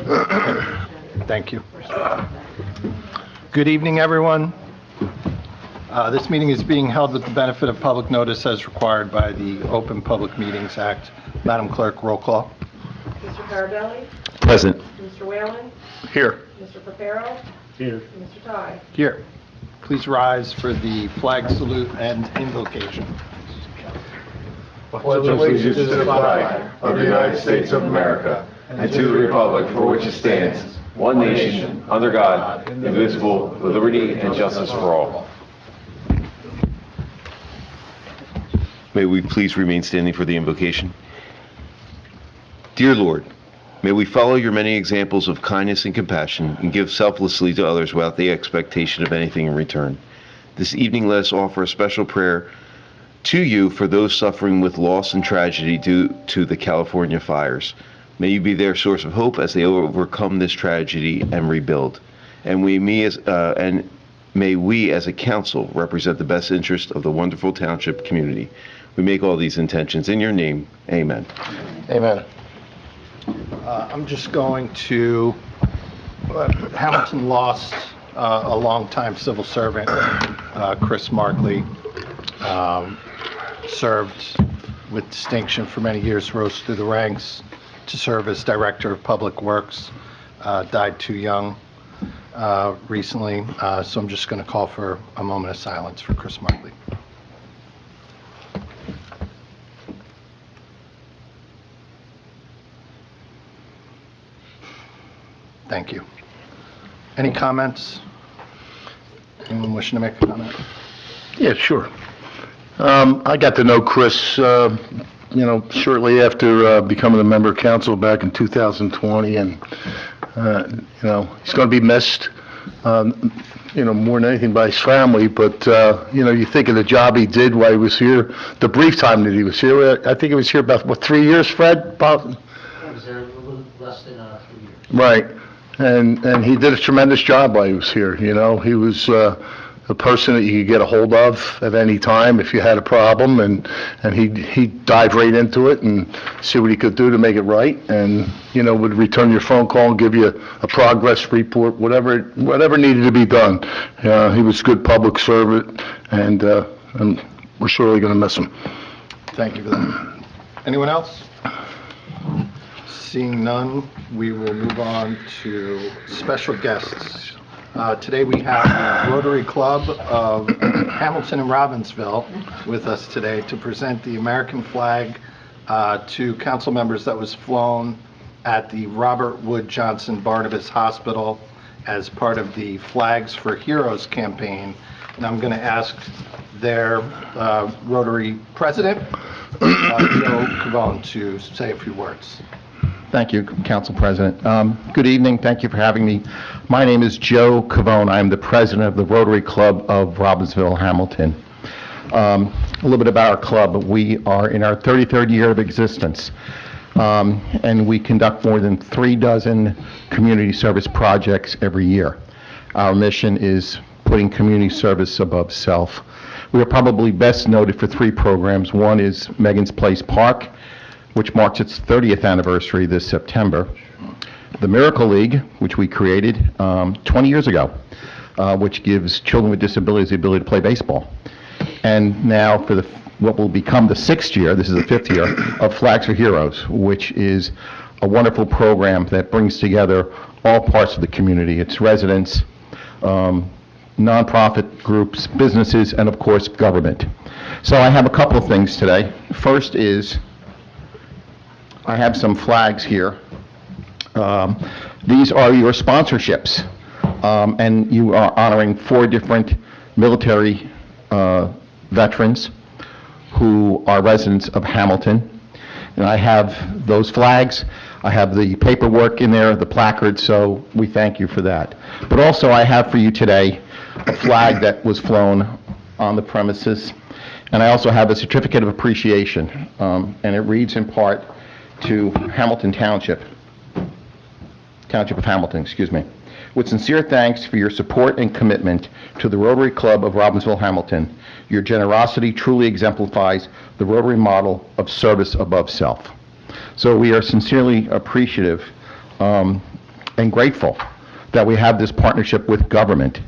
Thank you. Good evening, everyone. This meeting is being held with the benefit of public notice as required by the Open Public Meetings Act. Madam Clerk, roll call. Mr. Carabelli? Present. Mr. Whalen? Here. Mr. Papero? Here. Mr. Ty? Here. Please rise for the flag salute and invocation. Pledge allegiance to the flag of the United States of America and to the republic for which it stands, one nation, under God, indivisible, with liberty and justice for all. May we please remain standing for the invocation. Dear Lord, may we follow your many examples of kindness and compassion and give selflessly to others without the expectation of anything in return. This evening, let us offer a special prayer to you for those suffering with loss and tragedy due to the California fires. May you be their source of hope as they overcome this tragedy and rebuild. And may we as a council represent the best interest of the wonderful township community. We make all these intentions in your name. Amen. Amen. I'm just going to, Hamilton lost a longtime civil servant, Chris Markley, served with distinction for many years, rose through the ranks to serve as Director of Public Works, died too young recently, so I'm just going to call for a moment of silence for Chris Markley. Thank you. Any comments? Anyone wishing to make a comment? Yeah, sure. I got to know Chris, shortly after becoming a member of council back in 2020, and, he's going to be missed, more than anything by his family, but, you think of the job he did while he was here, the brief time that he was here. I think he was here about, 3 years, Fred? About? I was there a little less than 3 years. Right. And he did a tremendous job while he was here. He was a person that you could get a hold of at any time if you had a problem, and he'd dive right into it and see what he could do to make it right, and would return your phone call and give you a progress report, whatever needed to be done. He was a good public servant, and we're surely going to miss him. Thank you for that. Anyone else? Seeing none, we will move on to special guests. Today we have the Rotary Club of Hamilton and Robbinsville with us today to present the American flag to council members that was flown at the Robert Wood Johnson Barnabas Hospital as part of the Flags for Heroes campaign. And I'm going to ask their Rotary president, Joe Cavone, to say a few words. Thank you, Council President. Good evening. Thank you for having me. My name is Joe Cavone. I am the president of the Rotary Club of Robbinsville, Hamilton. A little bit about our club. We are in our 33rd year of existence, and we conduct more than 36 community service projects every year. Our mission is putting community service above self. We are probably best noted for 3 programs. One is Megan's Place Park, which marks its 30th anniversary this September. The Miracle League, which we created 20 years ago, which gives children with disabilities the ability to play baseball. And now for what will become the 6th year, this is the 5th year, of Flags for Heroes, which is a wonderful program that brings together all parts of the community, its residents, nonprofit groups, businesses, and of course, government. So I have a couple of things today. First is, I have some flags here. These are your sponsorships, and you are honoring 4 different military veterans who are residents of Hamilton. And I have those flags. I have the paperwork in there, the placard, so we thank you for that. But also I have for you today a flag that was flown on the premises, and I also have a certificate of appreciation, and it reads in part, to Hamilton Township of Hamilton, excuse me. With sincere thanks for your support and commitment to the Rotary Club of Robbinsville, Hamilton. Your generosity truly exemplifies the Rotary model of service above self. So we are sincerely appreciative and grateful that we have this partnership with government.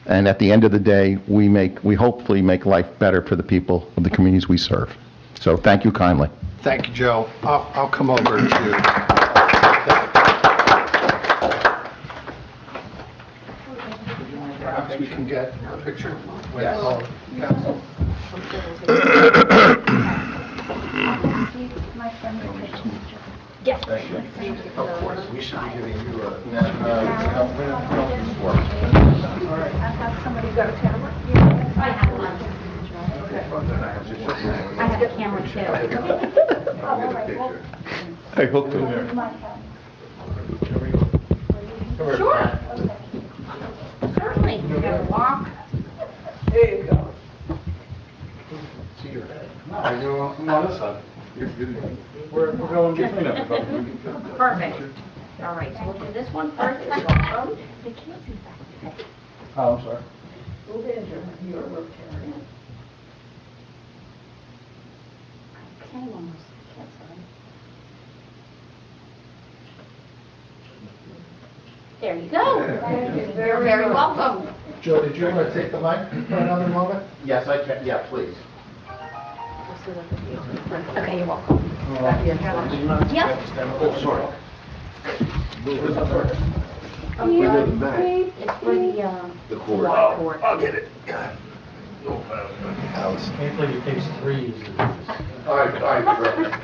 And at the end of the day, we hopefully make life better for the people of the communities we serve. So thank you kindly. Thank you, Joe. I'll come over to... Perhaps we can get a picture with all council. Yes. Of course, we should be giving you a... I've got somebody got a camera. I have one. I have a camera too. I hope to. Sure. Certainly. You gotta walk. There you go. See your head. No, you're on this side. We're going between everybody. Perfect. All right, so we'll do this one first. They can't see that. Oh, I'm sorry. Move in, you're Rotarian. Okay, one more second, sorry. There you go. You're very welcome. Joe, did you want to take the mic for another moment? Yes, I can. Yeah, please. Okay, you're welcome. Yep. Oh, sorry. Oh, yeah. It's for the cord. water cord. I'll get it. Can't believe it takes 3. All right, perfect.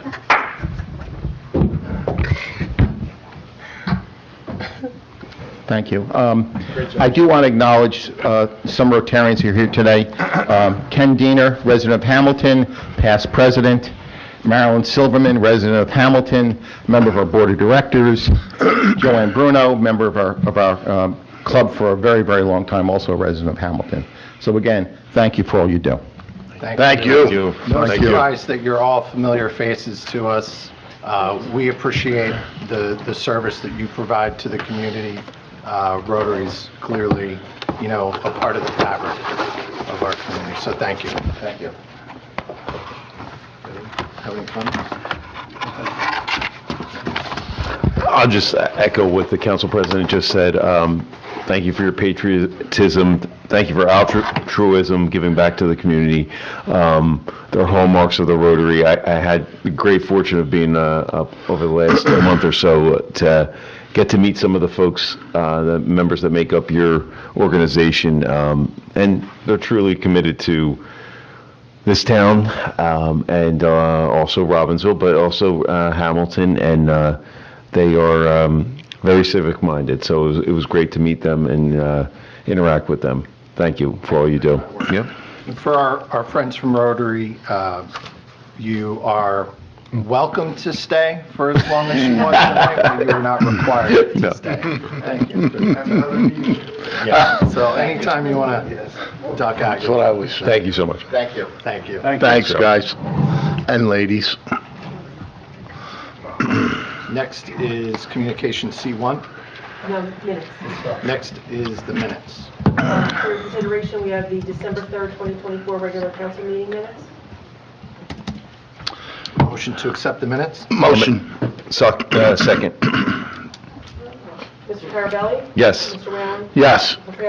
Thank you. I do want to acknowledge some Rotarians who are here today. Ken Diener, resident of Hamilton, past president. Marilyn Silverman, resident of Hamilton, member of our board of directors. Joanne Bruno, member of our club for a very, very long time, also a resident of Hamilton. So again, thank you for all you do. Thank you. No surprise that you're all familiar faces to us. We appreciate the service that you provide to the community. Rotary's clearly, a part of the fabric of our community. So thank you. Thank you. Have any comments? I'll just echo what the council president just said. Thank you for your patriotism. Thank you for altruism, giving back to the community. They're hallmarks of the Rotary. I had the great fortune of being up over the last month or so to get to meet some of the folks, the members that make up your organization, and they're truly committed to this town and also Robbinsville, but also Hamilton, and they are very civic-minded. So it was great to meet them and interact with them. Thank you for all you do. Yep. For our friends from Rotary, you are welcome to stay for as long as you want tonight, but you are not required to stay. Thank you. Yeah, so anytime you want to duck out. That's what I always say. Thank you so much. Thank you. Thank you. Thanks, guys and ladies. Next is communication C1. No, minutes. Next is the minutes. For consideration, we have the December 3rd, 2024 regular council meeting minutes. Motion to accept the minutes. Motion. Second. Mr. Carabelli? Yes. Mr. Whalen? Yes. Mr.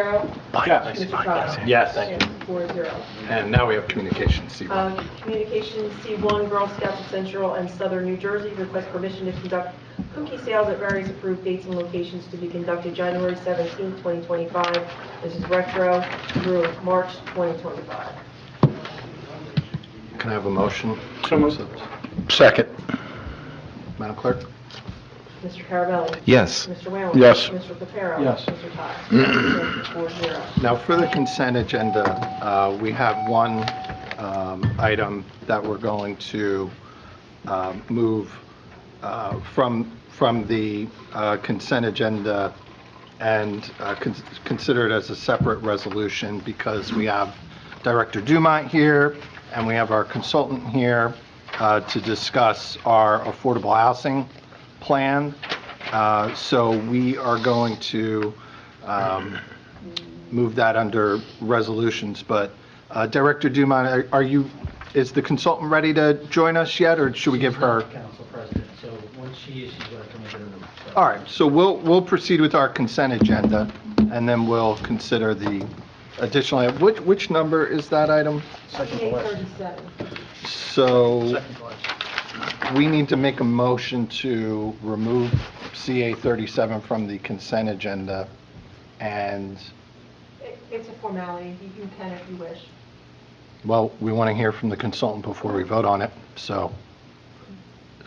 Mr. Cox? Yes, thank you. 4-0. And now we have communication C1. Communication C1, Girl Scouts of Central and Southern New Jersey request permission to conduct cookie sales at various approved dates and locations to be conducted January 17, 2025. This is retro through March 2025. Can I have a motion? Second. Madam Clerk? Mr. Carabelli? Yes. Mr. Whalen? Yes. Mr. Papero? Yes. Mr. Cox? 4-0. Now, for the consent agenda, we have one item that we're going to move from the consent agenda and consider it as a separate resolution because we have Director Dumont here and we have our consultant here to discuss our affordable housing plan. So we are going to move that under resolutions, but Director Dumont, is the consultant ready to join us yet, or should we give her? Council President, so once she is, she's going to come in and All right, so we'll proceed with our consent agenda, and then we'll consider the additional, which number is that item? CA 37. So we need to make a motion to remove CA 37 from the consent agenda, and, It's a formality. You can if you wish. well, we want to hear from the consultant before we vote on it, so.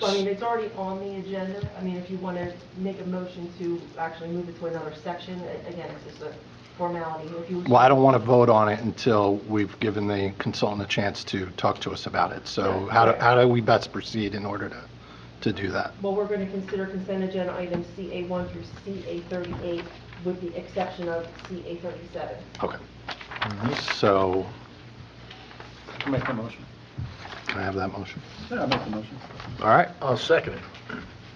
Well, I mean, it's already on the agenda. I mean, if you want to make a motion to actually move it to another section, again, it's just a formality. If you Well, I don't want to vote on it until we've given the consultant a chance to talk to us about it. So how do we best proceed in order to do that? Well, we're going to consider consent agenda items CA1 through CA38 with the exception of CA37. Okay. So, Make the motion. can I have that motion? Yeah, I'll make the motion. All right, I'll second it.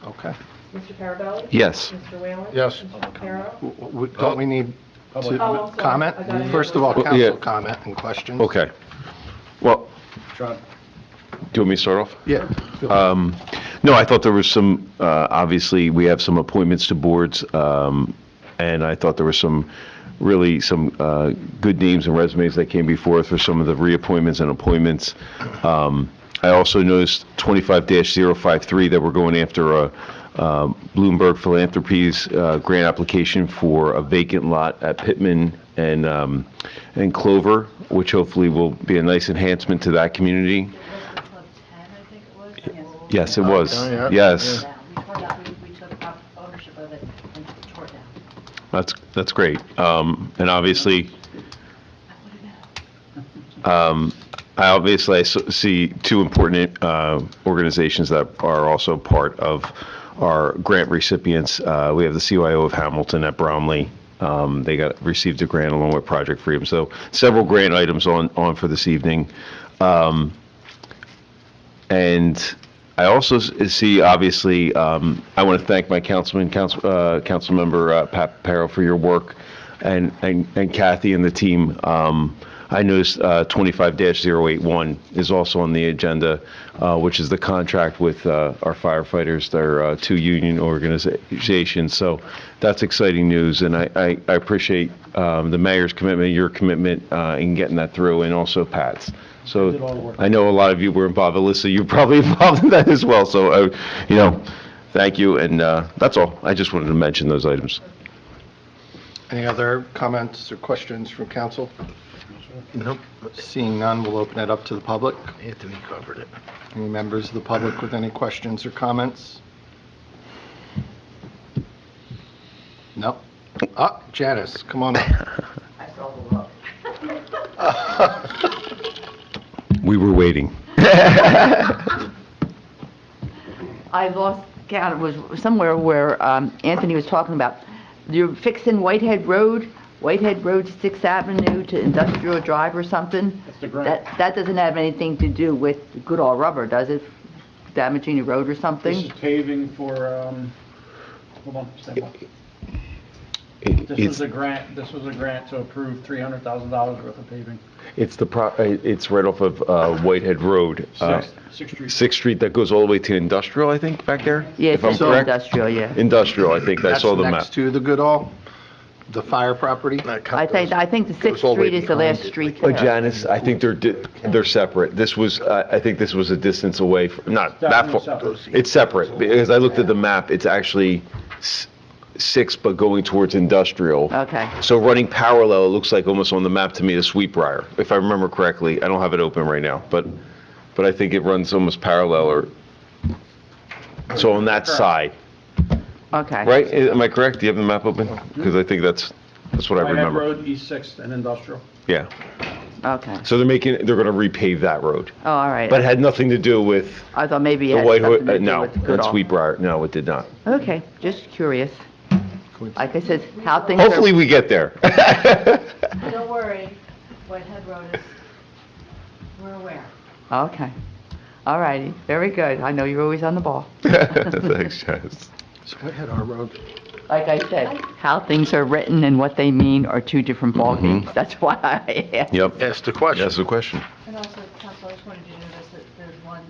okay. Mr. Carabelli? Yes. Mr. Whalen? Yes. Mr. Carroll? Don't we need Oh, to I'm sorry. comment? I got it. First of all, Well, yeah. council comment and questions. Okay. Well, John? do you want me to start off? Yeah. No, I thought there was some, obviously, we have some appointments to boards, and I thought there was some good names and resumes that came before us for some of the reappointments and appointments. I also noticed 25-053 that we're going after a Bloomberg Philanthropies grant application for a vacant lot at Pittman and Clover, which hopefully will be a nice enhancement to that community. Yes, it was. Oh, yeah. Yes. We took ownership of it and tore it down. That's great. And obviously, I see two important organizations that are also part of our grant recipients. We have the CYO of Hamilton at Bromley. They received a grant along with Project Freedom. So several grant items on for this evening. And I also see, obviously, I want to thank my council member Pat Perro for your work, and Kathy and the team. I noticed 25-081 is also on the agenda, which is the contract with our firefighters. They're two union organizations, so that's exciting news, and I appreciate the mayor's commitment, your commitment in getting that through, and also Pat's. So I know a lot of you were involved. Alyssa, you're probably involved in that as well, so, thank you, and that's all. I just wanted to mention those items. Any other comments or questions from council? Nope. Seeing none, we'll open it up to the public. Anthony covered it. Any members of the public with any questions or comments? No? Ah, Janice, come on up. I saw the look. We were waiting. I lost count. It was somewhere where Anthony was talking about, you're fixing Whitehead Road 6th Avenue to Industrial Drive or something? That's the grant. That doesn't have anything to do with Goodall Rubber, does it? Damaging the road or This something? is paving for, hold on, stand by. This was a grant to approve $300,000 worth of paving. It's right off of Whitehead Road. Sixth Street. 6th Street that goes all the way to Industrial, I think, back there? Yeah, If I'm it's correct? industrial, yeah. Industrial, I think. I saw the That's map. next to the Goodall, the fire property? I think the goes 6th all the way Street is the behind last it. street But there. Janice, I think they're separate. I think this was a distance away, not that far. Definitely separate. It's separate, because I looked at the map, it's actually 6, but going towards Industrial. Okay. So running parallel, it looks like almost on the map to me, the Sweetbriar, if I remember correctly. I don't have it open right now, but I think it runs almost parallel, or, so on that side, Okay. right? Am I correct? Do you have the map open? Because I think that's what I Whitehead remember. Road, East 6th and Industrial. Yeah. Okay. So they're going to repave that road. Oh, all right. But it had nothing to do with I thought maybe the it White had something to Hood, do no, with and Goodall. Sweetbriar, no, it did not. Okay, just curious. Like I said, how things are... Hopefully we get there. Don't worry, Whitehead Road is, we're aware. Okay. All righty, very good. I know you're always on the ball. Thanks, Janice. So we had our road. Like I said, how things are written and what they mean are two different ballgames. That's why I asked. Yep. Ask the question. That's the question. And also, Council, I just wanted you to notice that there's one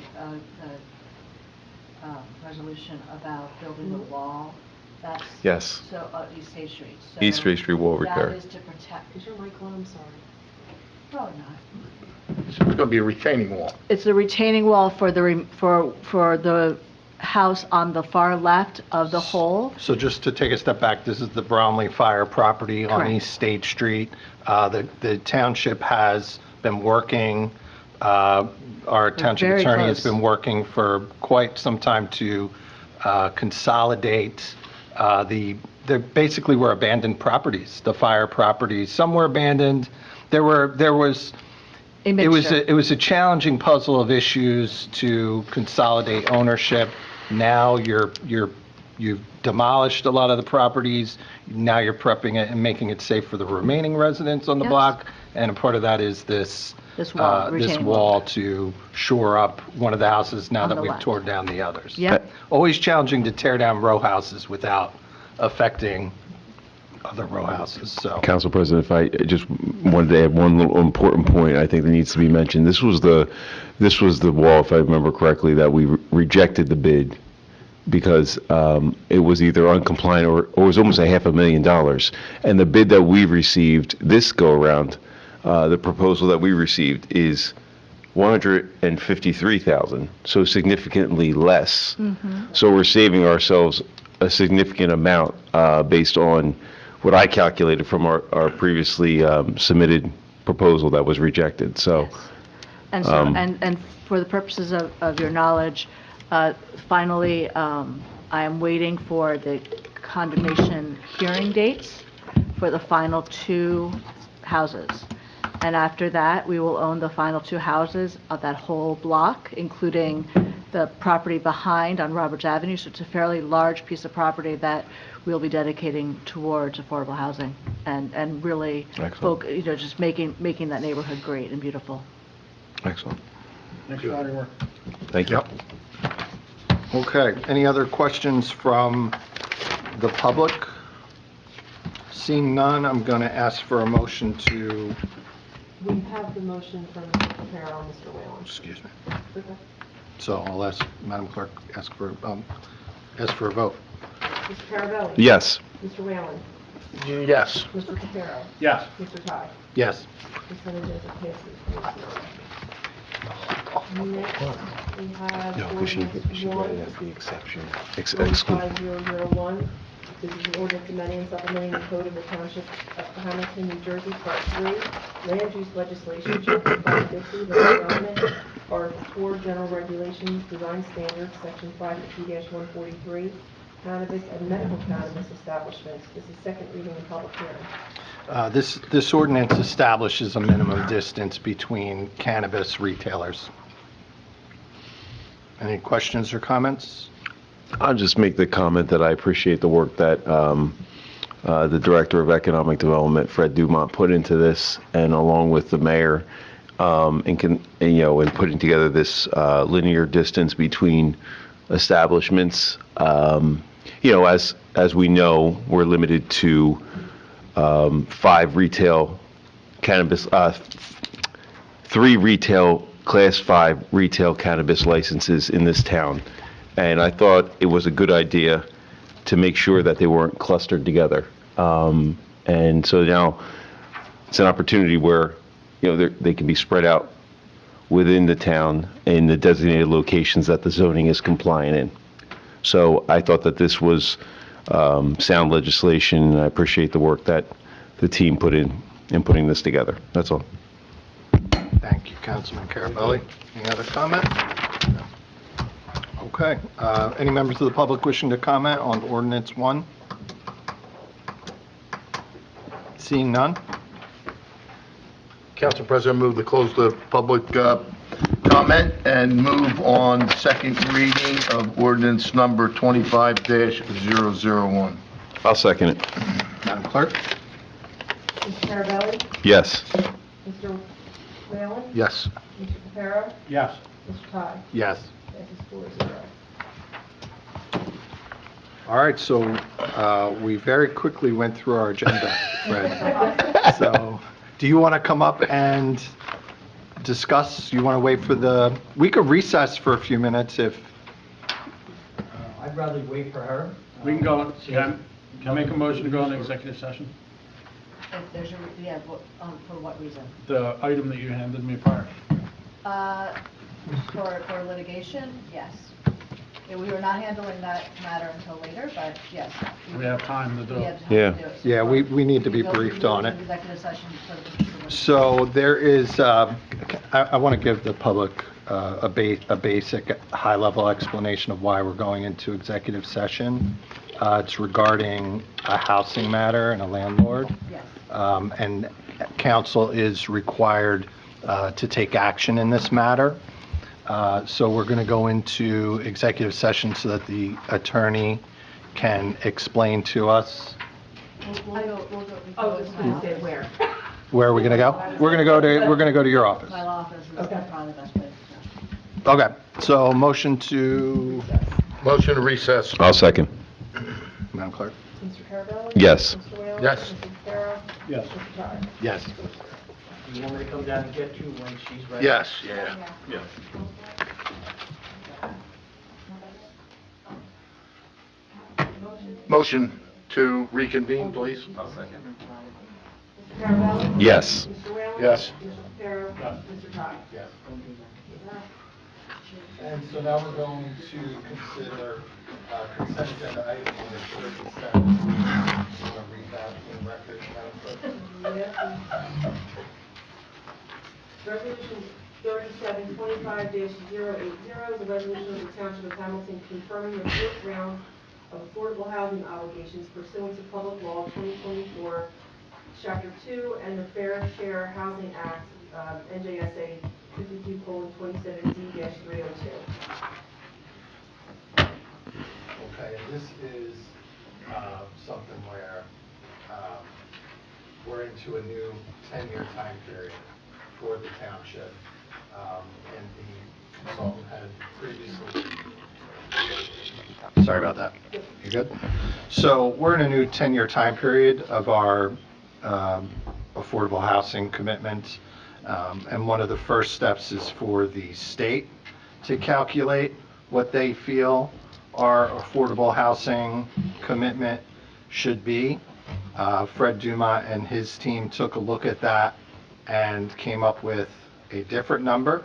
resolution about building the wall That's. Yes. So, East State Street. So East State Street wall repair. That is to protect. Is your mic on? I'm sorry. Probably not. It's going to be a retaining wall. It's a retaining wall for the house on the far left of the whole. So just to take a step back, this is the Bromley Fire property on Correct. East State Street. The township has been working, our township very attorney has close. been working for quite some time to consolidate they basically were abandoned properties, the fire properties. Some were abandoned. There was A It mixture. was a challenging puzzle of issues to consolidate ownership. Now you've demolished a lot of the properties. Now you're prepping it and making it safe for the remaining residents on the Yes. block. And a part of that is this wall, this retaining wall to shore up one of the houses now On that the we've left. torn down the others. Yep. Always challenging to tear down row houses without affecting other row houses, so. Council President, if I just wanted to add one little important point I think that needs to be mentioned. This was the wall, if I remember correctly, that we rejected the bid because it was either uncompliant or it was almost $500,000. And the bid that we received this go-around, the proposal that we received is $153,000, so significantly less. So we're saving ourselves a significant amount based on what I calculated from our previously submitted proposal that was rejected, so. And so, and for the purposes of your knowledge, finally, I am waiting for the condemnation hearing dates for the final 2 houses. And after that, we will own the final 2 houses of that whole block, including the property behind on Roberts Avenue. So it's a fairly large piece of property that we'll be dedicating towards affordable housing and really, just making that neighborhood great and beautiful. Excellent. Thanks for all your work. Thank you. Okay, any other questions from the public? Seeing none, I'm going to ask for a motion to, We have the motion from Mr. Caparo and Mr. Whalen. excuse me. Okay. So I'll ask, Madam Clerk, ask for a vote. Mr. Carabelli? Yes. Mr. Whalen? Yes. Mr. Caparo? Yes. Mr. Ty? Yes. Ms. Hernandez, it passes 4-0. Next, we have ordinance 1, exception. 5001. This is an ordinance amending and supplementing the code of the Township of Hamilton, New Jersey, Part 3, Land Use Legislation, Chapter 550, Land Development, Part 4, General Regulations, Design Standards, Section 550-143, Cannabis and Medical Cannabis Establishments. This is second reading and public hearing. This ordinance establishes a minimum distance between cannabis retailers. Any questions or comments? I'll just make the comment that I appreciate the work that the Director of Economic Development, Fred Dumont, put into this, and along with the mayor, in putting together this linear distance between establishments. As we know, we're limited to 5 retail cannabis, 3 retail Class 5 retail cannabis licenses in this town. And I thought it was a good idea to make sure that they weren't clustered together. And so now it's an opportunity where, they can be spread out within the town in the designated locations that the zoning is compliant in. So I thought that this was sound legislation, and I appreciate the work that the team put in putting this together. That's all. Thank you, Councilman Carabelli. Any other comment? Okay. Any members of the public wishing to comment on ordinance 1? Seeing none? Council President, move to close the public comment and move on second reading of ordinance number 25-001. I'll second it. Madam Clerk? Mr. Carabelli? Yes. Mr. Whalen? Yes. Mr. Caparo? Yes. Mr. Ty? Yes. Passes 4-0. All right, so we very quickly went through our agenda, Fred. So, do you want to come up and discuss? You want to wait for we could recess for a few minutes if... I'd rather wait for her. We can go, can I make a motion to go into executive session? If there's a, yeah, for what reason? The item that you handed me prior. For litigation, yes. Yeah, we were not handling that matter until later, but yes. We have time to do We it. have time to Yeah. do it. So Yeah, we need to be go briefed on it. into Executive session for So there is, I want to give the public a basic, high-level explanation of why we're going into executive session. It's regarding a housing matter and a landlord. Yes. And council is required to take action in this matter. So we're going to go into executive session so that the attorney can explain to us. Oh, just want to say where. Where are we going to go? We're going to go to your office. my law office is probably the best place. Okay, so motion to, Motion to recess. I'll second. Madam Clerk? Mr. Carabelli? Yes. Mr. Whalen? Yes. Mr. Carroll? Yes. Mr. Todd? Yes. You want me to come down and get you when she's ready? Yes, yeah. Motion to reconvene, please. Mr. Carabelli? Yes. Mr. Whalen? Yes. Mr. Carroll? Mr. Todd? Yes. And so now we're going to consider consent agenda items number 37. Want to read that in record, Madam Clerk? Resolution 3725-080 is a resolution of the Township of Hamilton confirming the fourth round of affordable housing obligations pursuant to Public Law 2024, Chapter 2, and the Fair Share Housing Act, NJSA 52:2017-302. Okay, and this is something where we're into a new 10-year time period for the township, and the consultant had previously... Sorry about that. You good? So we're in a new 10-year time period of our affordable housing commitments, and one of the first steps is for the state to calculate what they feel our affordable housing commitment should be. Fred Dumont and his team took a look at that and came up with a different number.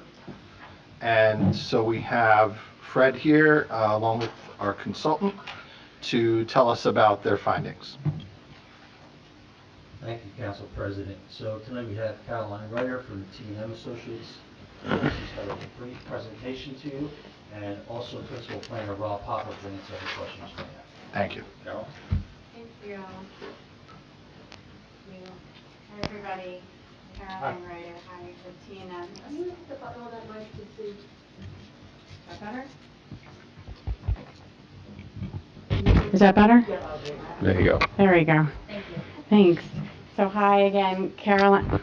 And so we have Fred here, along with our consultant, to tell us about their findings. Thank you, Council President. So tonight we have Caroline Ryder from T&M Associates. She's got a brief presentation to you, and also Principal Planner Rob Popper to answer any questions you may have. Thank you. Carol? Thank you. Hi, everybody. Caroline Ryder, hi, with T&M. Can you hit the button on that mic to see? Is that better? Is that better? There you go. There we go. Thank you. Thanks. So hi again, Caroline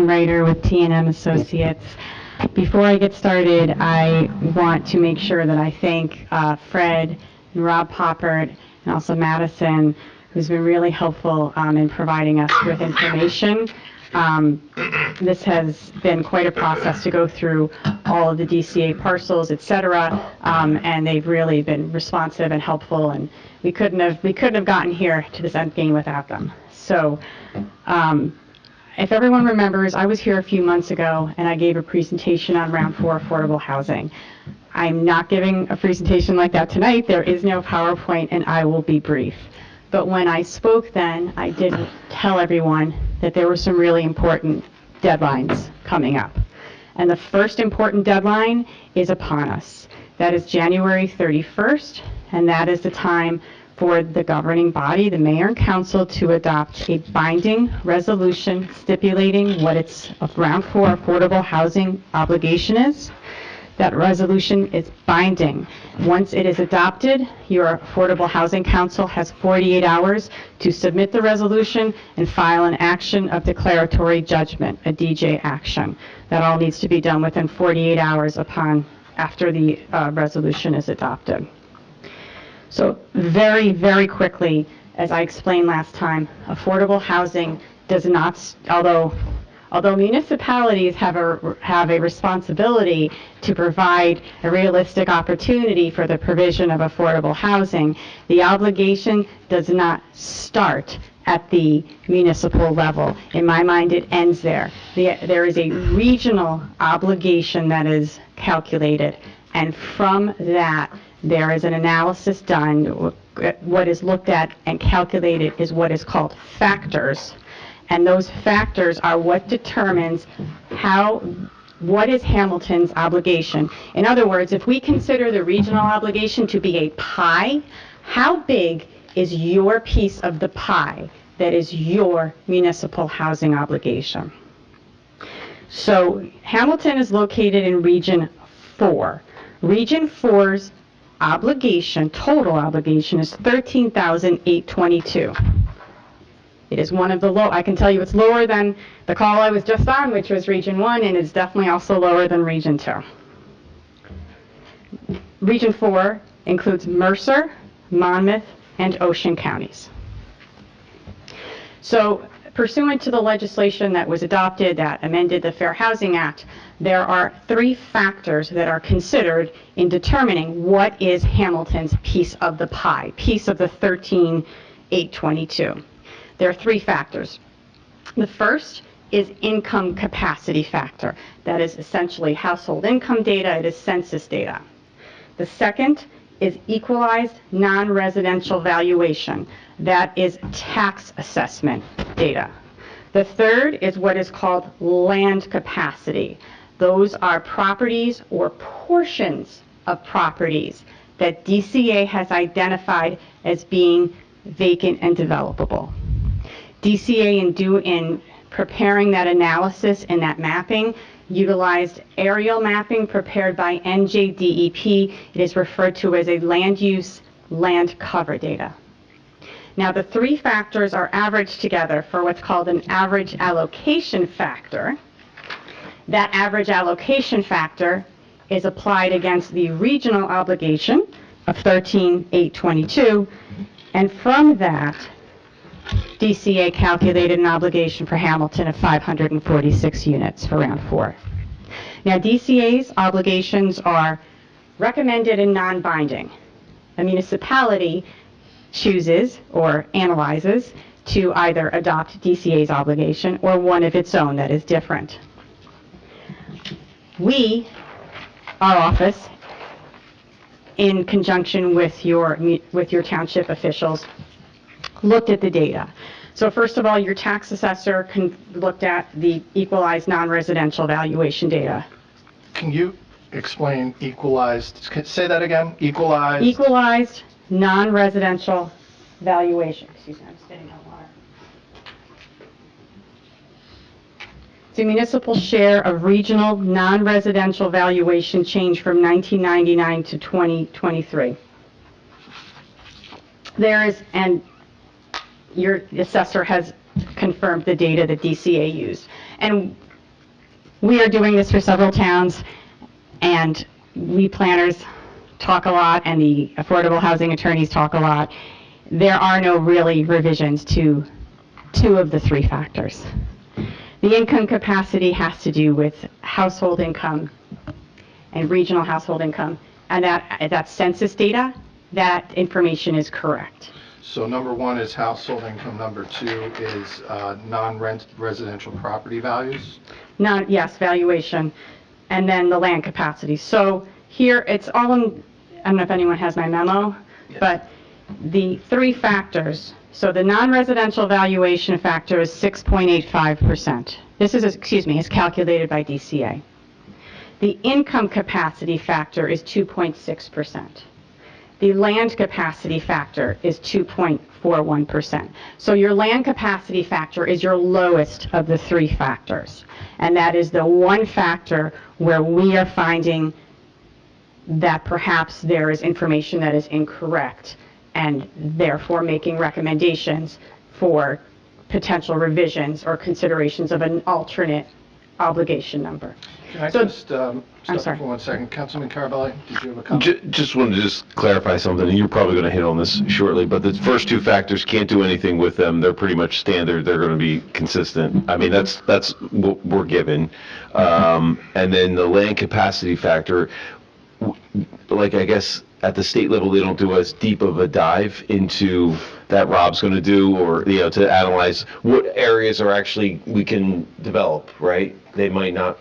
Ryder with T&M Associates. Before I get started, I want to make sure that I thank Fred and Rob Poppert and also Madison, who's been really helpful in providing us with information. This has been quite a process to go through all of the DCA parcels, et cetera, and they've really been responsive and helpful, and we couldn't have gotten here to this end game without them. So if everyone remembers, I was here a few months ago and I gave a presentation on round 4 affordable housing. I'm not giving a presentation like that tonight. There is no PowerPoint and I will be brief. But when I spoke then, I did tell everyone that there were some really important deadlines coming up. And the first important deadline is upon us. That is January 31st, and that is the time for the governing body, the mayor and council, to adopt a binding resolution stipulating what its round 4 affordable housing obligation is. That resolution is binding. Once it is adopted, your Affordable Housing Council has 48 hours to submit the resolution and file an action of declaratory judgment, a DJ action. That all needs to be done within 48 hours after the resolution is adopted. So very, very quickly, as I explained last time, affordable housing does not, although Although municipalities have a responsibility to provide a realistic opportunity for the provision of affordable housing, the obligation does not start at the municipal level. In my mind, it ends there. There is a regional obligation that is calculated, and from that, there is an analysis done. What is looked at and calculated is what is called factors, and those factors are what determines what is Hamilton's obligation. In other words, if we consider the regional obligation to be a pie, how big is your piece of the pie that is your municipal housing obligation? So Hamilton is located in Region 4. Region 4's total obligation is $13,822. It is one of the low, I can tell you it's lower than the call I was just on, which was Region 1, and it's definitely also lower than Region 2. Region 4 includes Mercer, Monmouth, and Ocean counties. So pursuant to the legislation that was adopted that amended the Fair Housing Act, there are 3 factors that are considered in determining what is Hamilton's piece of the pie, piece of the $13,822. There are 3 factors. The first is income capacity factor. That is essentially household income data. It is census data. The second is equalized non-residential valuation. That is tax assessment data. The third is what is called land capacity. Those are properties or portions of properties that DCA has identified as being vacant and developable. DCA in preparing that analysis and that mapping utilized aerial mapping prepared by NJDEP. It is referred to as a land use land cover data. Now the 3 factors are averaged together for what's called an average allocation factor. That average allocation factor is applied against the regional obligation of $13,822, and from that, DCA calculated an obligation for Hamilton of 546 units for round 4. Now DCA's obligations are recommended and non-binding. A municipality chooses or analyzes to either adopt DCA's obligation or one of its own that is different. We, our office, in conjunction with your township officials, looked at the data. So first of all, your tax assessor looked at the equalized non-residential valuation data. Can you explain equalized, say that again, equalized? Equalized non-residential valuation. Excuse me, I'm spitting out water. The municipal share of regional non-residential valuation change from 1999 to 2023. There is, and your assessor has confirmed the data that DCA used. And we are doing this for several towns, and we planners talk a lot, and the affordable housing attorneys talk a lot. There are no really revisions to 2 of the 3 factors. The income capacity has to do with household income and regional household income, and that census data, that information is correct. So number 1 is household income, number 2 is non-residential property values? Yes, valuation, and then the land capacity. So here, it's all in, I don't know if anyone has my memo, but the 3 factors. So the non-residential valuation factor is 6.85%. This is, is calculated by DCA. The income capacity factor is 2.6%. The land capacity factor is 2.41%. So your land capacity factor is your lowest of the 3 factors. And that is the one factor where we are finding that perhaps there is information that is incorrect, and therefore making recommendations for potential revisions or considerations of an alternate obligation number. Can I So- just stop sorry. for 1 second? Councilman Carabelli, did you have a comment? Just wanted to just clarify something, and you're probably going to hit on this shortly, but the first two factors, can't do anything with them. They're pretty much standard. They're going to be consistent. I mean, that's what we're given. And then the land capacity factor, like, I guess at the state level, they don't do as deep of a dive into that Rob's going to do, or, you know, to analyze what areas are actually we can develop, right? They might not.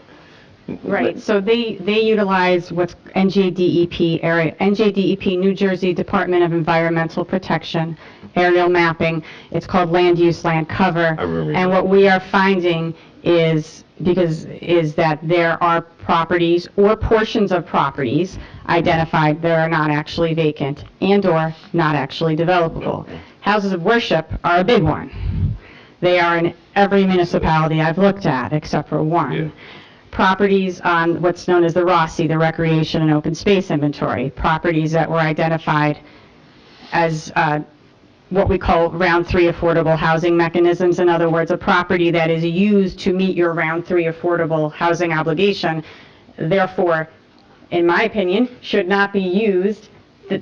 Right, so they utilize what's NJDEP area, NJDEP, New Jersey Department of Environmental Protection, aerial mapping. It's called land use, land cover. I remember And that. what we are finding is that there are properties or portions of properties identified that are not actually vacant and/or not actually developable. Houses of worship are a big one. They are in every municipality I've looked at, except for one. Yeah. Properties on what's known as the ROSI, the Recreation and Open Space Inventory, properties that were identified as what we call round 3 affordable housing mechanisms. In other words, a property that is used to meet your round 3 affordable housing obligation, therefore, in my opinion, should not be used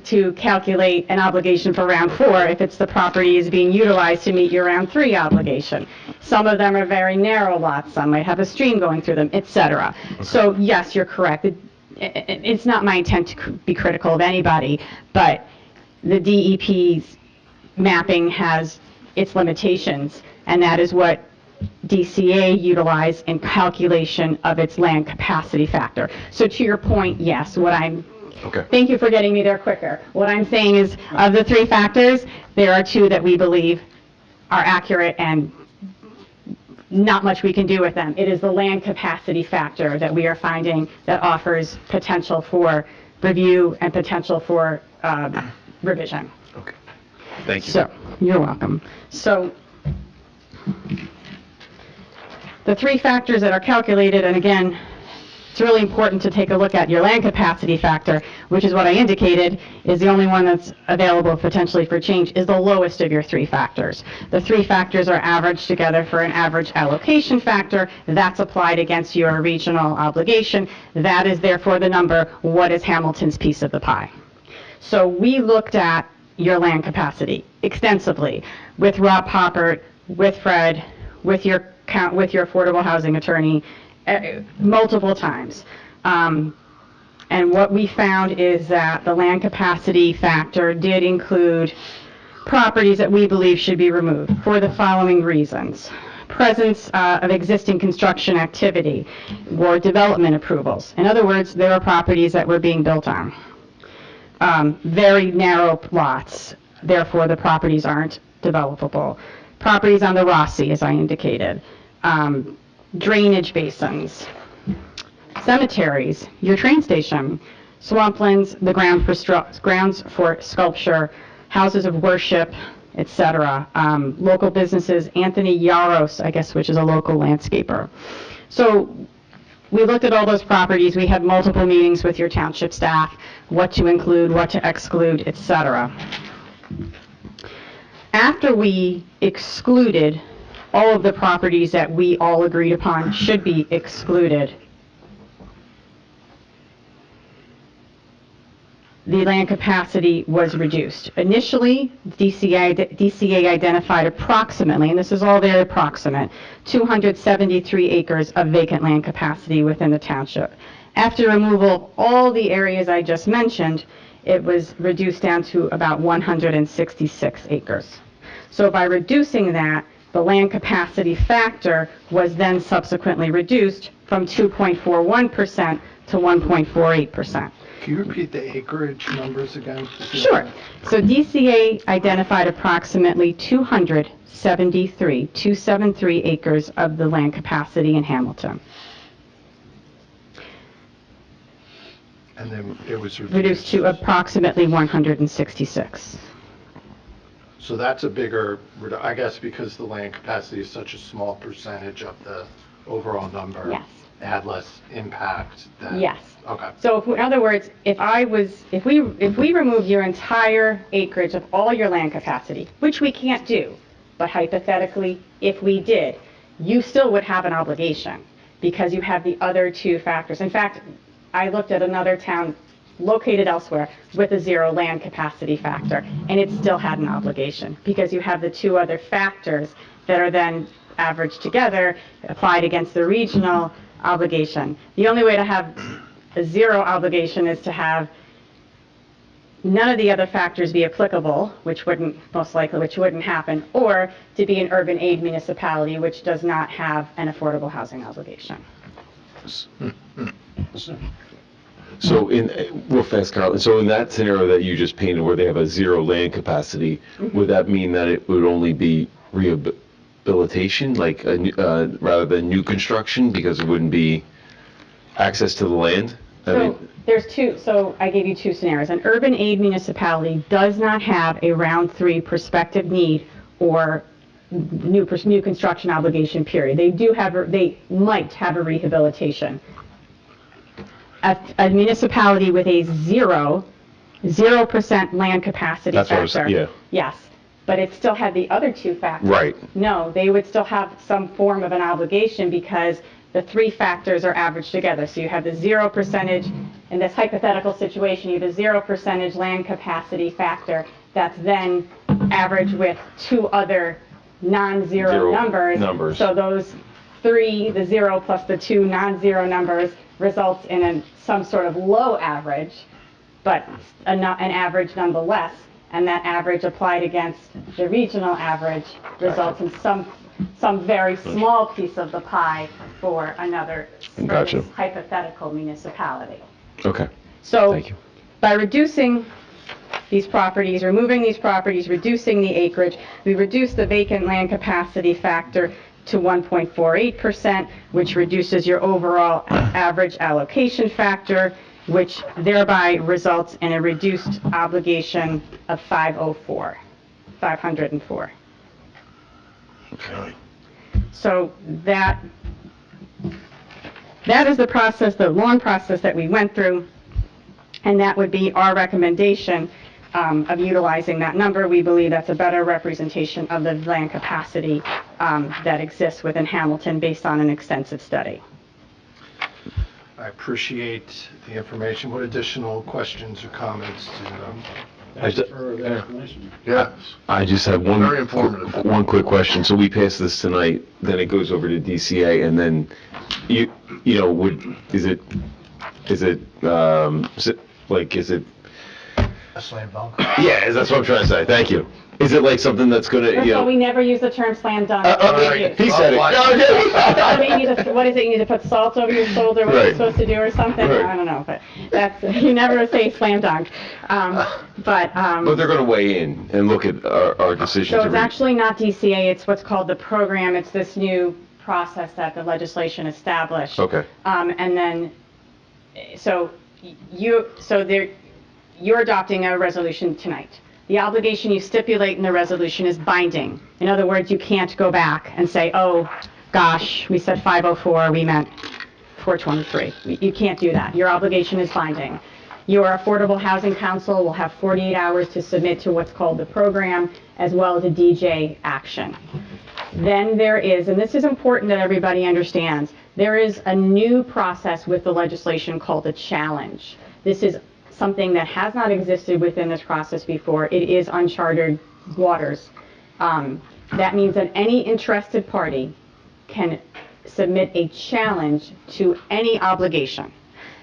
to calculate an obligation for round 4 if it's the property is being utilized to meet your round 3 obligation. Some of them are very narrow lots, some might have a stream going through them, etc. So yes, you're correct. It's not my intent to be critical of anybody, but the DEP's mapping has its limitations, and that is what DCA utilized in calculation of its land capacity factor. So to your point, yes, thank you for getting me there quicker. What I'm saying is, of the 3 factors, there are 2 that we believe are accurate and not much we can do with them. It is the land capacity factor that we are finding that offers potential for review and potential for revision. Okay. Thank you. So, you're welcome. So, the 3 factors that are calculated, and again, it's really important to take a look at your land capacity factor, which is what I indicated, is the only one that's available potentially for change, is the lowest of your 3 factors. The 3 factors are averaged together for an average allocation factor. That's applied against your regional obligation. That is therefore the number. What is Hamilton's piece of the pie? So we looked at your land capacity extensively with Rob Poppert, with Fred, with your affordable housing attorney, multiple times. And what we found is that the land capacity factor did include properties that we believe should be removed for the following reasons. Presence of existing construction activity or development approvals. In other words, there are properties that were being built on. Very narrow lots, therefore the properties aren't developable. Properties on the ROSI, as I indicated. Drainage basins, cemeteries, your train station, swamplands, the grounds for sculpture, houses of worship, etc. Local businesses, Anthony Yaros, I guess, which is a local landscaper. So we looked at all those properties. We had multiple meetings with your township staff, what to include, what to exclude, etc. After we excluded all of the properties that we all agreed upon should be excluded, the land capacity was reduced. Initially, DCA identified approximately, and this is all very approximate, 273 acres of vacant land capacity within the township. After removal of all the areas I just mentioned, it was reduced down to about 166 acres. So by reducing that, the land capacity factor was then subsequently reduced from 2.41% to 1.48%. Can you repeat the acreage numbers again? Sure. So DCA identified approximately 273 acres of the land capacity in Hamilton. And then it was Reduced to approximately 166. So that's a bigger, I guess because the land capacity is such a small percentage of the overall number. Yes. It had less impact than. Yes. Okay. So in other words, if we remove your entire acreage of all your land capacity, which we can't do, but hypothetically, if we did, you still would have an obligation. because you have the other two factors. In fact, I looked at another town located elsewhere with a 0 land capacity factor, and it still had an obligation because you have the two other factors that are then averaged together, applied against the regional obligation. The only way to have a 0 obligation is to have none of the other factors be applicable, which wouldn't happen, or to be an urban aid municipality, which does not have an affordable housing obligation. So real fast, Carl, so in that scenario that you just painted where they have a 0 land capacity, would that mean that it would only be rehabilitation, like rather than new construction, because it wouldn't be access to the land? So I gave you two scenarios. An urban aid municipality does not have a round 3 prospective need or new construction obligation, period. They might have a rehabilitation. A municipality with a 0% land capacity factor. Yes, but it still had the other two factors. Right. No, they would still have some form of an obligation because the 3 factors are averaged together. So you have the 0%, in this hypothetical situation, you have a 0% land capacity factor that's then averaged with 2 other non-zero numbers. So those 3, the 0 plus the 2 non-zero numbers, results in some sort of low average, but an average nonetheless. And that average applied against the regional average results in some very small piece of the pie for another hypothetical municipality. Okay. So thank you. By reducing these properties, removing these properties, reducing the acreage, we reduce the vacant land capacity factor to 1.48%, which reduces your overall average allocation factor, which thereby results in a reduced obligation of 504. Okay. So that is the process, the long process that we went through, and that would be our recommendation of utilizing that number. We believe that's a better representation of the land capacity that exists within Hamilton based on an extensive study. I appreciate the information. What additional questions or comments Thank you for the explanation. Yes. I just have Very informative. one quick question. So we pass this tonight, then it goes over to DCA, and then is it A slam dunk. Yeah, that's what I'm trying to say. Thank you. Is it like something that's gonna, First of all, we never use the term slam dunk. he said it. What is it? You need to put salt over your shoulder, what you're supposed to do or something? Right. I don't know, but you never say slam dunk. But they're gonna weigh in and look at our decisions. So it's actually not DCA, it's what's called the program. It's this new process that the legislation established. Okay. And then, you're adopting a resolution tonight. The obligation you stipulate in the resolution is binding. In other words, you can't go back and say, oh, gosh, we said 504, we meant 423. You can't do that. Your obligation is binding. Your Affordable Housing Council will have 48 hours to submit to what's called the program, as well as a DJ action. Then there is, and this is important that everybody understands, there is a new process with the legislation called a challenge. This is something that has not existed within this process before. It is uncharted waters. That means that any interested party can submit a challenge to any obligation.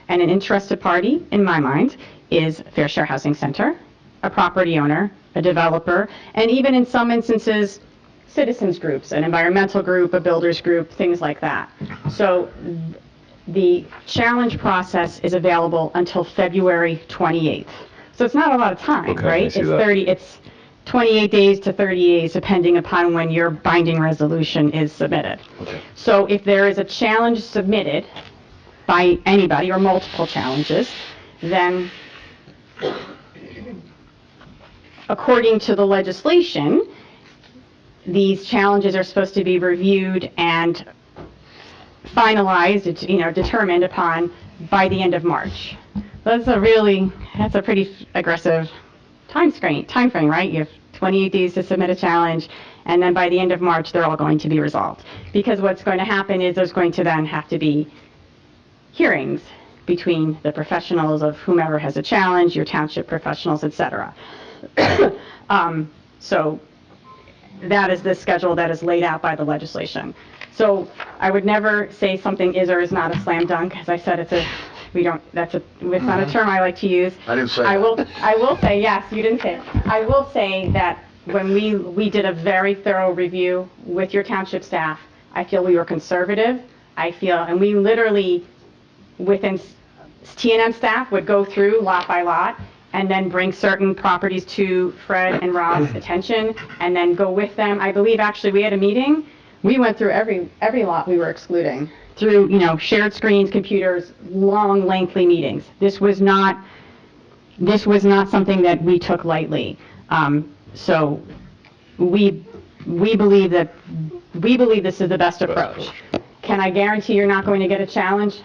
And an interested party, in my mind, is Fair Share Housing Center, a property owner, a developer, and even in some instances, citizens groups, an environmental group, a builders group, things like that. So the challenge process is available until February 28th. So it's not a lot of time, right? It's 28 days to 30 days, depending upon when your binding resolution is submitted. Okay. So if there is a challenge submitted by anybody or multiple challenges, then according to the legislation, these challenges are supposed to be reviewed and finalized, determined upon by the end of March. That's a pretty aggressive time frame, right? You have 28 days to submit a challenge, and then by the end of March, they're all going to be resolved. Because what's going to happen is there's going to then have to be hearings between the professionals of whomever has a challenge, your township professionals, et cetera. So that is the schedule that is laid out by the legislation. So I would never say something is or is not a slam dunk. As I said, it's not a term I like to use. I didn't say I that. will say, yes, you didn't say it. I will say that when we did a very thorough review with your township staff, I feel we were conservative. And we literally, within T&M staff would go through lot by lot and then bring certain properties to Fred and Rob's attention and then go with them. I believe actually we had a meeting. We went through every lot we were excluding through, shared screens, computers, long, lengthy meetings. This was not something that we took lightly. So we believe this is the best approach. Can I guarantee you're not going to get a challenge?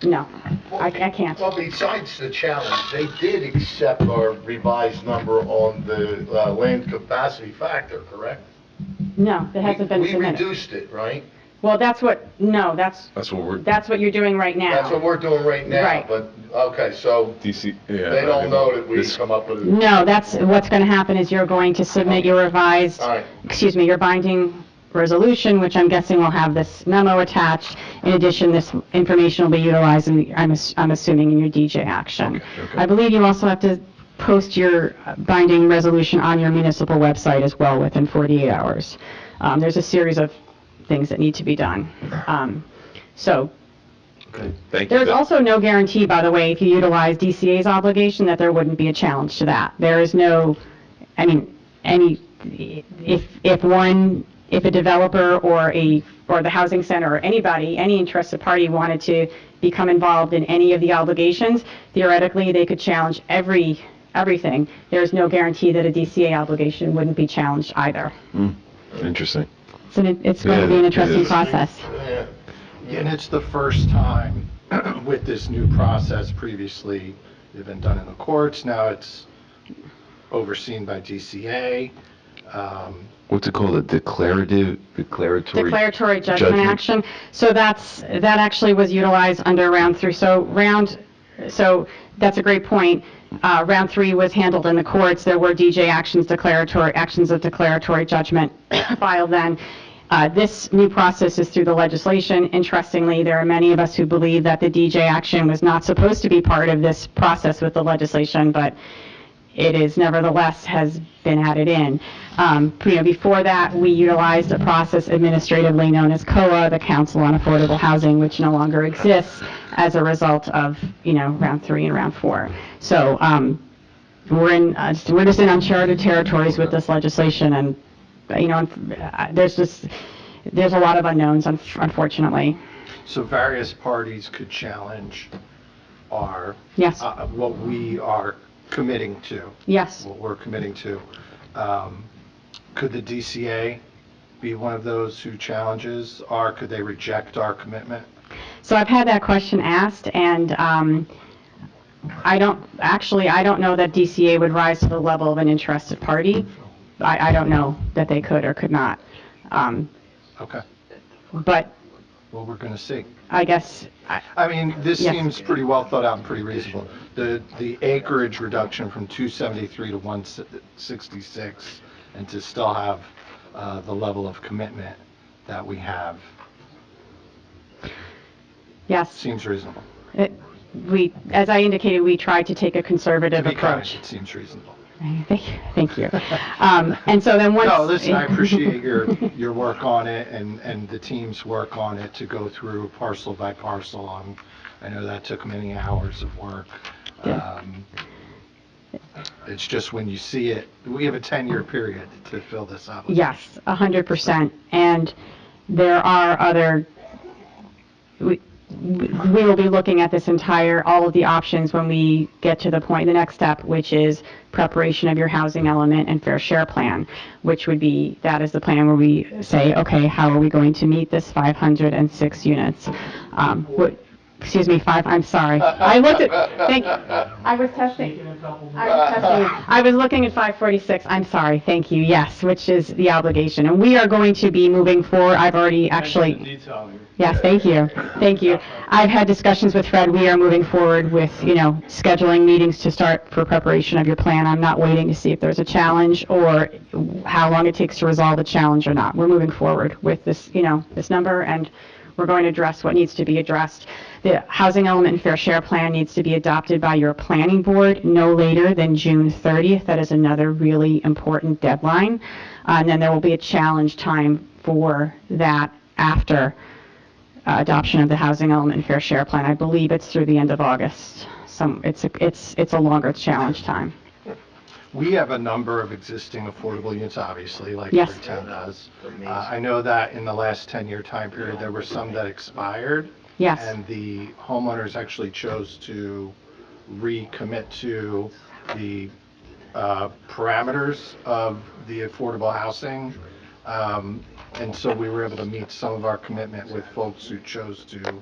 No, I can't. Well, besides the challenge, they did accept our revised number on the land capacity factor, correct? No, that hasn't been submitted. We reduced it, right? Well, that's what you're doing right now. That's what we're doing right now. Right. But, okay, so DC, they don't know that we come up with it. No, that's what's going to happen is you're going to submit your revised, All right. your binding resolution, which I'm guessing will have this memo attached. In addition, this information will be utilized I'm assuming in your DJ action. Okay. I believe you also have to post your binding resolution on your municipal website as well within 48 hours. There's a series of things that need to be done. Thank you. There's also no guarantee, by the way, if you utilize DCA's obligation, that there wouldn't be a challenge to that. There is no, if a developer or the housing center or anybody, any interested party wanted to become involved in any of the obligations, theoretically they could challenge everything. There's no guarantee that a DCA obligation wouldn't be challenged either. Interesting. So it's going to be an interesting process. And it's the first time with this new process. Previously, they've been done in the courts. Now it's overseen by DCA. What's it called? A declaratory judgment action. So that actually was utilized under round 3. So that's a great point. Round 3 was handled in the courts. There were DJ actions of declaratory judgment filed then. This new process is through the legislation. Interestingly, there are many of us who believe that the DJ action was not supposed to be part of this process with the legislation, but it is nevertheless has been added in. Before that, we utilized a process administratively known as COA, the Council on Affordable Housing, which no longer exists as a result of round 3 and round 4. So we're just in uncharted territories with this legislation, and there's a lot of unknowns, unfortunately. So various parties could challenge Yes. What we are committing to. Yes. What we're committing to. Could the DCA be one of those who challenges, or could they reject our commitment? So I've had that question asked, and I don't know that DCA would rise to the level of an interested party. I don't know that they could or could not. Okay. But Well, we're going to see. I guess. This Yes. seems pretty well thought out and pretty reasonable. The acreage reduction from 273 to 166, and to still have the level of commitment that we have, Yes. seems reasonable. As I indicated, we tried to take a conservative To be kind, approach. it seems reasonable. Thank you. And so then once. No, listen, I appreciate your work on it and the team's work on it to go through parcel by parcel. I know that took many hours of work. It's just when you see it, we have a 10-year period to fill this up. Yes, 100%. And there are other, we will be looking at all of the options when we get to the next step, which is preparation of your housing element and fair share plan, that is the plan where we say, okay, how are we going to meet this 506 units? excuse me, 5, I'm sorry. I looked at, I was testing. I was looking at 546, I'm sorry, thank you, yes, which is the obligation. And we are going to be moving forward, I've already actually, yes, thank you, thank you. I've had discussions with Fred, we are moving forward with, scheduling meetings to start for preparation of your plan. I'm not waiting to see if there's a challenge or how long it takes to resolve the challenge or not. We're moving forward with this, this number, and we're going to address what needs to be addressed. The housing element and fair share plan needs to be adopted by your planning board no later than June 30th. That is another really important deadline. And then there will be a challenge time for that after adoption of the housing element and fair share plan. I believe it's through the end of August. It's a longer challenge time. We have a number of existing affordable units, obviously, like Yes. every town does. I know that in the last 10-year time period, there were some that expired. Yes. And the homeowners actually chose to recommit to the parameters of the affordable housing. And so we were able to meet some of our commitment with folks who chose to,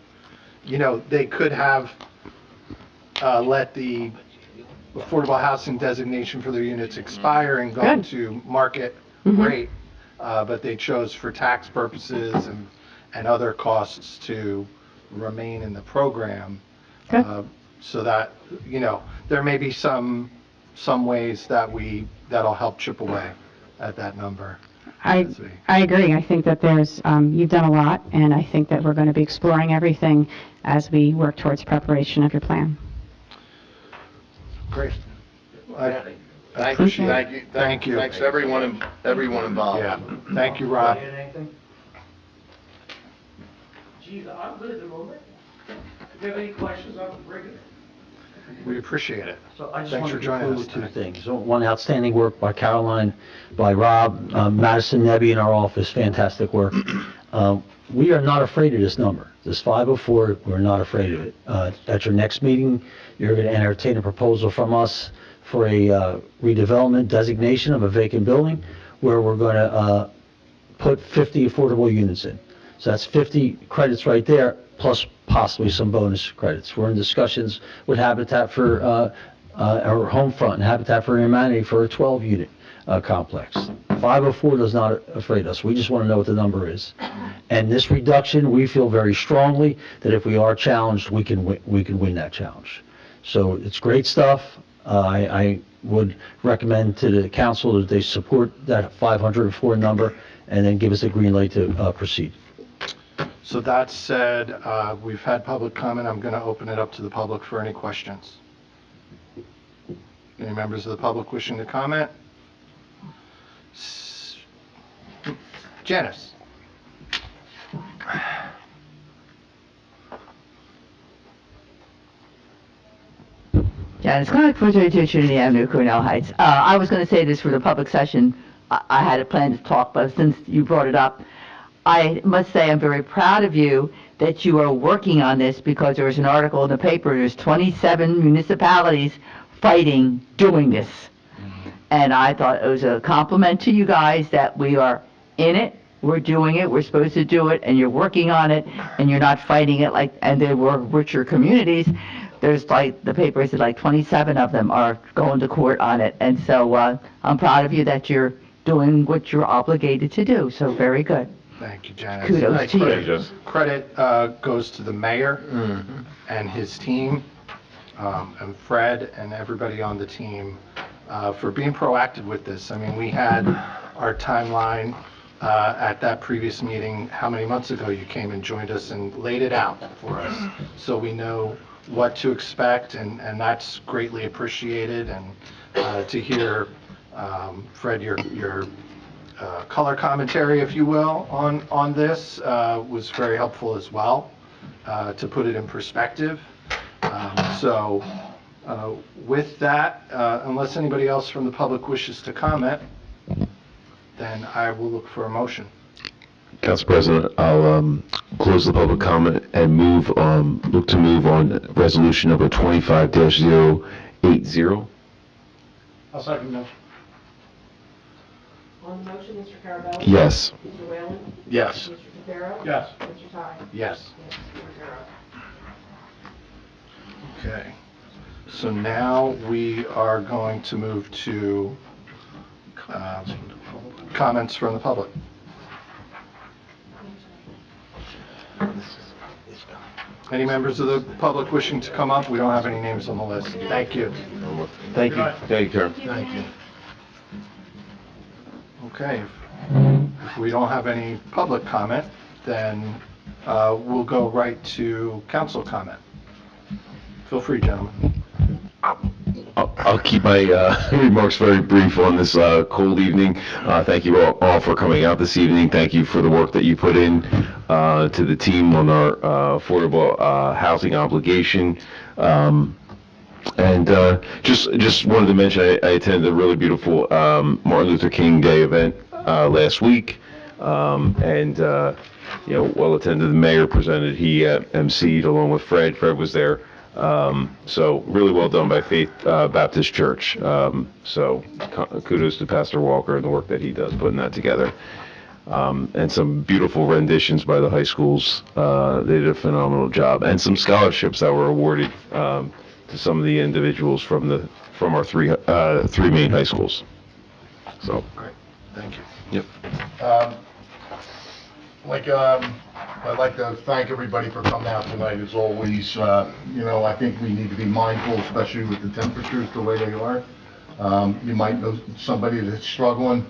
they could have let the affordable housing designation for their units expire and gone Good. to market rate, but they chose for tax purposes and other costs to remain in the program. Good. So that, there may be some ways that'll help chip away at that number. I agree. I think that there's, you've done a lot, and I think that we're going to be exploring everything as we work towards preparation of your plan. Great. I Thank appreciate it. Thank you. Thank you. Thanks to everyone involved. Yeah. Thank you, Rob. Geez, I'm good at the moment. If you have any questions, I'll bring it. We appreciate it. So I just Thanks want for to joining us conclude with two tonight. things. One, outstanding work by Caroline, by Rob, Madison, Nebby in our office, fantastic work. We are not afraid of this number. This 504, we're not afraid of it. At your next meeting, you're going to entertain a proposal from us for a redevelopment designation of a vacant building where we're going to put 50 affordable units in. So that's 50 credits right there, plus possibly some bonus credits. We're in discussions with Habitat for our Homefront and Habitat for Humanity for a 12-unit complex. 504 does not afraid us. We just want to know what the number is. And this reduction, we feel very strongly that if we are challenged, we can win that challenge. So it's great stuff. I would recommend to the council that they support that 504 number and then give us a green light to proceed. So that said, we've had public comment. I'm going to open it up to the public for any questions. Any members of the public wishing to comment? Janice. Janice Connick, 432 Trinity Avenue, Cornell Heights. I was going to say this for the public session. I had a plan to talk, but since you brought it up, I must say I'm very proud of you that you are working on this because there was an article in the paper, there's 27 municipalities fighting doing this. And I thought it was a compliment to you guys that we are in it, we're doing it, we're supposed to do it, and you're working on it, and you're not fighting it and they were richer communities. There's the paper said 27 of them are going to court on it. And so I'm proud of you that you're doing what you're obligated to do. So very good. Thank you, Janice. Kudos to you. Credit goes to the mayor and his team, and Fred and everybody on the team for being proactive with this. I mean, we had our timeline at that previous meeting. How many months ago you came and joined us and laid it out for us, so we know what to expect, and that's greatly appreciated. And to hear, Fred, your color commentary, if you will, on this was very helpful as well, to put it in perspective. So with that, unless anybody else from the public wishes to comment, then I will look for a motion. Council President, I'll close the public comment and look to move on resolution number 25-080. I'll second the motion. On the motion, Mr. Carabelli? Yes. Mr. Whalen? Yes. Mr. Capero? Yes. Mr. Ty? Yes. Yes, 4-0. So now we are going to move to comments from the public. Any members of the public wishing to come up? We don't have any names on the list. Thank you. Thank you. Thank you, Karen. Thank you. Okay, if we don't have any public comment, then we'll go right to council comment. Feel free, gentlemen. I'll keep my remarks very brief on this cold evening. Thank you all for coming out this evening. Thank you for the work that you put in to the team on our affordable housing obligation. And just wanted to mention, I attended a really beautiful Martin Luther King Day event last week, and well attended. The mayor presented. He emceed along with Fred. Fred was there. So really well done by Faith Baptist Church. So kudos to Pastor Walker and the work that he does putting that together. And some beautiful renditions by the high schools. They did a phenomenal job, and some scholarships that were awarded to some of the individuals from our three main high schools. So Great, thank you. yep. I'd like to thank everybody for coming out tonight, as always. I think we need to be mindful, especially with the temperatures the way they are. You might know somebody that's struggling,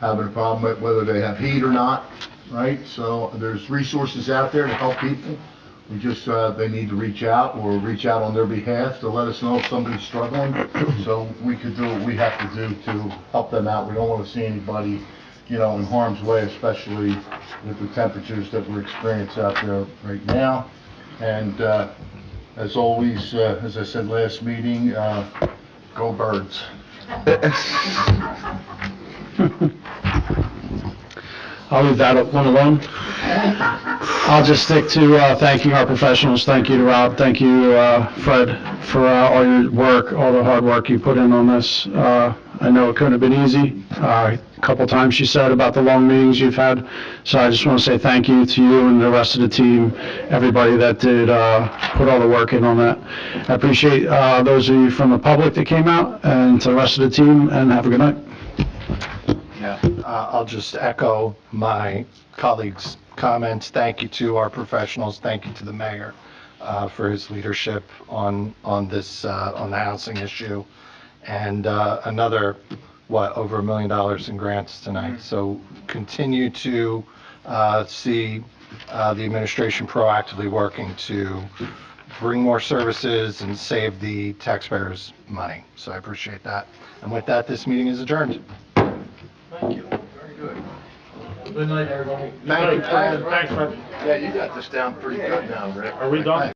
having a problem with whether they have heat or not, right? So there's resources out there to help people. We just, they need to reach out or reach out on their behalf to let us know if somebody's struggling, so we could do what we have to do to help them out. We don't want to see anybody in harm's way, especially with the temperatures that we're experiencing out there right now. And as always, as I said last meeting, go Birds. I'll leave that one alone. I'll just stick to thanking our professionals. Thank you to Rob. Thank you, Fred, for all your work, all the hard work you put in on this. I know it couldn't have been easy. A couple times you said about the long meetings you've had. So I just want to say thank you to you and the rest of the team, everybody that did put all the work in on that. I appreciate those of you from the public that came out, and to the rest of the team, and have a good night. Yeah, I'll just echo my colleagues' comments. Thank you to our professionals. Thank you to the mayor for his leadership on this on the housing issue, and another over $1 million in grants tonight. So continue to see the administration proactively working to bring more services and save the taxpayers money. So I appreciate that. And with that, this meeting is adjourned. Thank you. Very good. Good night, everybody. Thank you, Fred. Thanks, Fred. Yeah, you got this down pretty good now, Rick. Are we done?